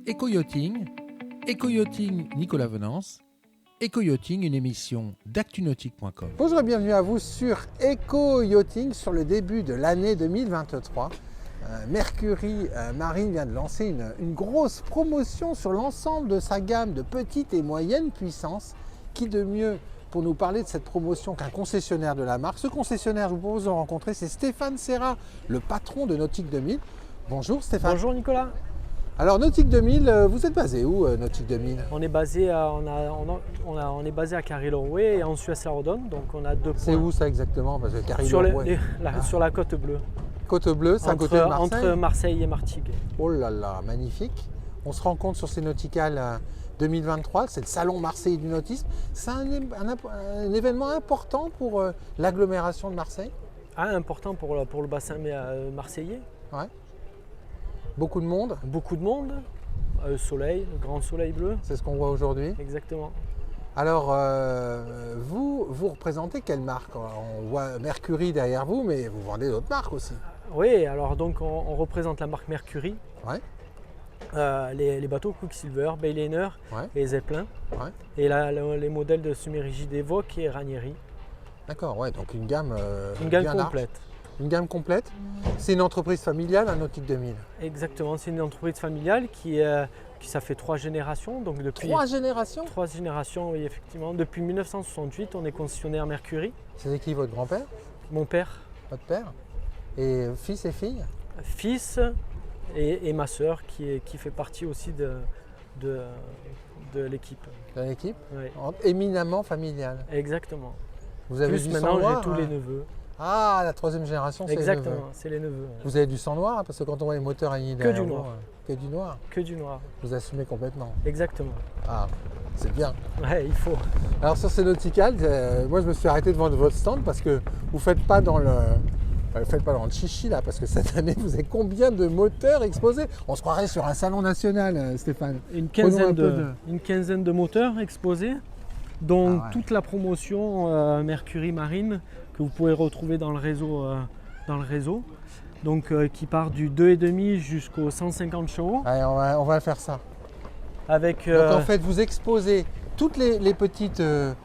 Éco-yachting, Éco-yachting Nicolas Venance, Éco-yachting, une émission d'actunautique.com. Bonjour et bienvenue à vous sur Éco-yachting sur le début de l'année 2023. Mercury Marine vient de lancer une grosse promotion sur l'ensemble de sa gamme de petites et moyennes puissances. Qui de mieux pour nous parler de cette promotion qu'un concessionnaire de la marque. Ce concessionnaire, je vous propose de rencontrer, c'est Stéphane Serra, le patron de Nautique 2000. Bonjour Stéphane. Bonjour Nicolas. Alors Nautique 2000, vous êtes basé où Nautique 2000? On est basé à Carry-le-Rouet et en Suisse-la-Rodonne, donc on a 2 points. C'est où ça exactement? Parce que Carry-le-Rouet. Sur la côte bleue. Côte bleue, c'est à côté de Marseille. Entre Marseille et Martigues. Oh là là, magnifique. On se rencontre sur ces Nauticales 2023, c'est le salon Marseille du nautisme. C'est un événement important pour l'agglomération de Marseille. Ah, important pour le bassin marseillais. Ouais. Beaucoup de monde. Beaucoup de monde. Soleil, le grand soleil bleu. C'est ce qu'on voit aujourd'hui. Exactement. Alors, vous représentez quelle marque? On voit Mercury derrière vous, mais vous vendez d'autres marques aussi. Oui, alors donc on représente la marque Mercury. Ouais. Les bateaux Quicksilver, Bayliner Ouais. et Zeppelin. Ouais. Et les modèles de semi-rigide Evoque et Ranieri. D'accord, ouais, donc une gamme Une gamme bien large. complète. Une gamme complète. C'est une entreprise familiale, un Nautique 2000. Exactement, c'est une entreprise familiale qui ça fait 3 générations. Donc depuis 3 générations? 3 générations, oui, effectivement. Depuis 1968, on est concessionnaire Mercury. C'est qui, votre grand-père? Mon père, Votre père? Et fils et filles? fils et ma sœur qui fait partie aussi de l'équipe. De l'équipe? Oui, Éminemment familiale. exactement. Vous avez Plus du maintenant, sang noir, j'ai tous les hein? neveux. Ah, la 3e génération, c'est les neveux. Exactement, c'est les neveux. Vous avez du sang noir, hein, parce que quand on voit les moteurs alignés Que derrière du vous, noir. que du noir. Que du noir. Vous assumez complètement. Exactement. Ah, c'est bien. Ouais, il faut. Alors sur ces nauticales, moi je me suis arrêté devant votre stand parce que vous faites pas dans le chichi là, parce que cette année vous avez combien de moteurs exposés? On se croirait sur un salon national, Stéphane. Une Prenons un quinzaine peu de moteurs exposés, dont Ah ouais. toute la promotion Mercury Marine que vous pouvez retrouver dans le réseau. Donc qui part du 2,5 jusqu'au 150 chevaux. Allez, on va faire ça. Avec Donc en fait vous exposez toutes les petites,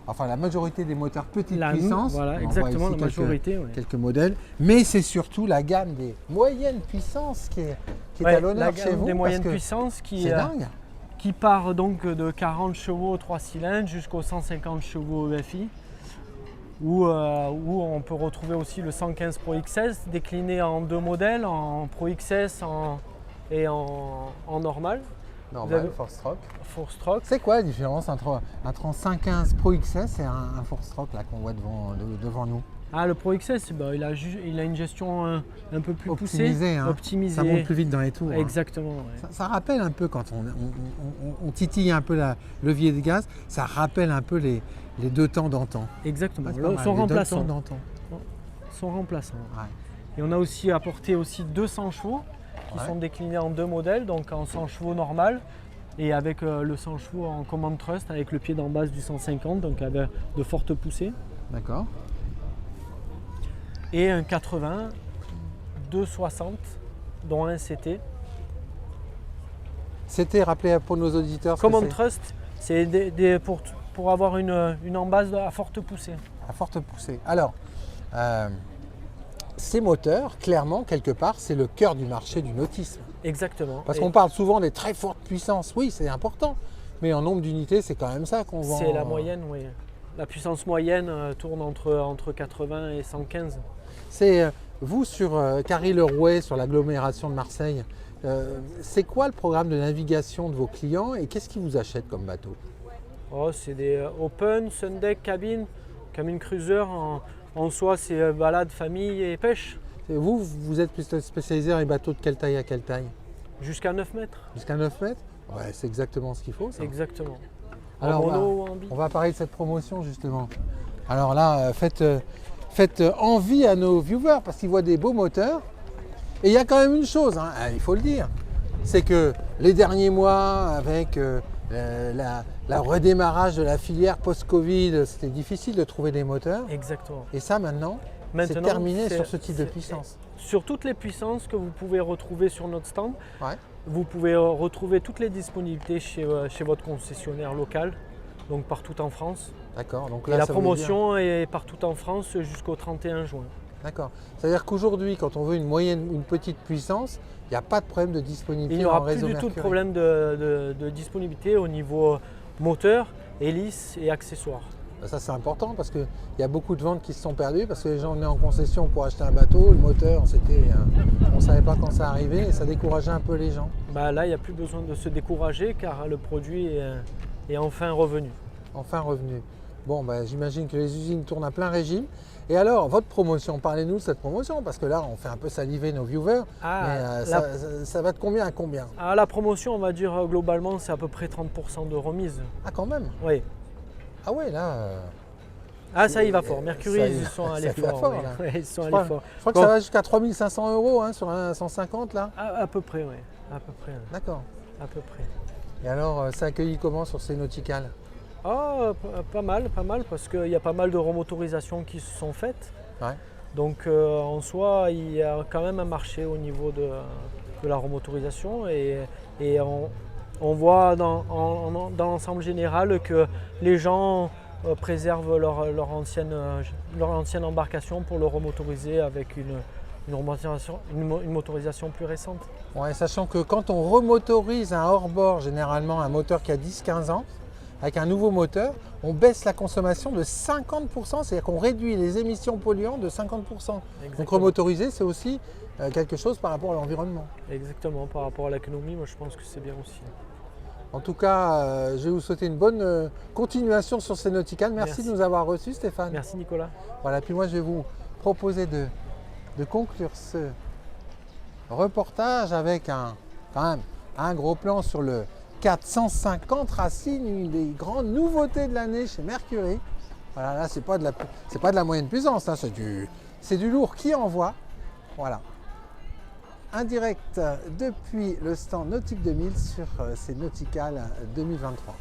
enfin la majorité des moteurs petite puissance. Voilà, On voit exactement, ici la majorité. Ouais. quelques modèles, mais c'est surtout la gamme des moyennes puissances qui est Ouais, à l'honneur la chez gamme vous. des parce moyennes que puissances c'est dingue. qui part donc de 40 chevaux 3 cylindres jusqu'aux 150 chevaux EFI. Où on peut retrouver aussi le 115 Pro XS décliné en 2 modèles, en Pro XS et en normal. Normal, avez- four stroke. Four stroke. C'est quoi la différence entre un 115 Pro XS et un four stroke là qu'on voit devant nous? Ah, le Pro XS, il a une gestion un peu plus Optimisé, poussée, hein. optimisée. Ça monte plus vite dans les tours. Hein. Exactement. Ouais. Ça rappelle un peu quand on titille un peu le levier de gaz, ça rappelle un peu les 2 temps d'antan. Exactement. Ah, c'est pas mal, Son les 2 remplaçant. temps d'antan. Son remplaçant. Ouais. Et on a aussi apporté aussi 200 chevaux qui Ouais. sont déclinés en 2 modèles, donc en 100 chevaux normal et avec le 100 chevaux en command thrust avec le pied d'en base du 150, donc avec de fortes poussées. D'accord. Et un 80, 260, dont un CT. C'était, rappelé pour nos auditeurs, ce que Command c'est. thrust, c'est pour avoir une embase à forte poussée. À forte poussée. Alors, ces moteurs, clairement, quelque part, c'est le cœur du marché du nautisme. Exactement. Parce Et qu'on parle souvent des très fortes puissances. Oui, c'est important. Mais en nombre d'unités, c'est quand même ça qu'on vend. c'est la moyenne, oui. La puissance moyenne tourne entre 80 et 115. C'est vous sur Carry-le-Rouet, sur l'agglomération de Marseille. C'est quoi le programme de navigation de vos clients et qu'est-ce qu'ils vous achètent comme bateau? Oh, c'est des open, sundeck, cabine cruiser. En soi, c'est balade, famille et pêche. Et vous êtes plus spécialisé dans les bateaux de quelle taille à quelle taille? Jusqu'à 9 mètres. Jusqu'à 9 mètres? Ouais, c'est exactement ce qu'il faut, ça. Exactement. Alors, en mono ou en bi. on va parler de cette promotion, justement. Alors là, faites envie à nos viewers parce qu'ils voient des beaux moteurs. Et il y a quand même une chose, hein, il faut le dire, c'est que les derniers mois, avec la redémarrage de la filière post-Covid, c'était difficile de trouver des moteurs. Exactement. Et ça, maintenant, c'est Maintenant, terminé c'est- sur ce type de c'est- puissance. Sur toutes les puissances que vous pouvez retrouver sur notre stand, Ouais. Vous pouvez retrouver toutes les disponibilités chez votre concessionnaire local, donc partout en France. D'accord. Donc Et là, la ça veut dire- promotion est partout en France jusqu'au 31 juin. D'accord. C'est-à-dire qu'aujourd'hui, quand on veut une petite puissance, il n'y a pas de problème de disponibilité Il n'y en aura plus réseau du tout de Mercury. problème de disponibilité au niveau moteur, hélice et accessoires. Ça, c'est important parce qu'il y a beaucoup de ventes qui se sont perdues parce que les gens venaient en concession pour acheter un bateau, le moteur, on ne savait pas quand ça arrivait et ça décourageait un peu les gens. Bah là, il n'y a plus besoin de se décourager car le produit est enfin revenu. Enfin revenu. Bon, bah, j'imagine que les usines tournent à plein régime. Et alors, votre promotion, parlez-nous de cette promotion parce que là, on fait un peu saliver nos viewers. Mais ça va de combien à combien? La promotion, on va dire globalement, c'est à peu près 30% de remise. Ah, quand même. Oui. Ah ouais, là. Ça y va fort. Mercury, ils sont allés ça y va fort. fort, Oui. là. Ouais, ils sont Je allés crois, fort. je crois que Bon. ça va jusqu'à 3 500 € hein, sur un 150 là. À peu près, oui. À peu près. D'accord. À peu près. Et alors, ça accueilli comment sur ces nauticales? Pas mal, parce qu'il y a pas mal de remotorisations qui se sont faites. Ouais. Donc en soi, il y a quand même un marché au niveau de la remotorisation et on voit dans l'ensemble général que les gens préservent leur ancienne embarcation pour le remotoriser avec une motorisation plus récente. Ouais, sachant que quand on remotorise un hors-bord, généralement un moteur qui a 10-15 ans, avec un nouveau moteur, on baisse la consommation de 50%, c'est-à-dire qu'on réduit les émissions polluantes de 50%. Donc Exactement. remotoriser, c'est aussi quelque chose par rapport à l'environnement. Exactement, par rapport à l'économie, moi je pense que c'est bien aussi. En tout cas, je vais vous souhaiter une bonne continuation sur ces nauticales. Merci Merci. de nous avoir reçus, Stéphane. Merci Nicolas. Voilà, puis moi je vais vous proposer de conclure ce reportage avec quand même un gros plan sur le 450 Racine, une des grandes nouveautés de l'année chez Mercury. Voilà, là c'est pas de la moyenne puissance, hein, c'est du lourd qui envoie. Voilà. Un direct depuis le stand Nautique 2000 sur ces Nauticales 2023.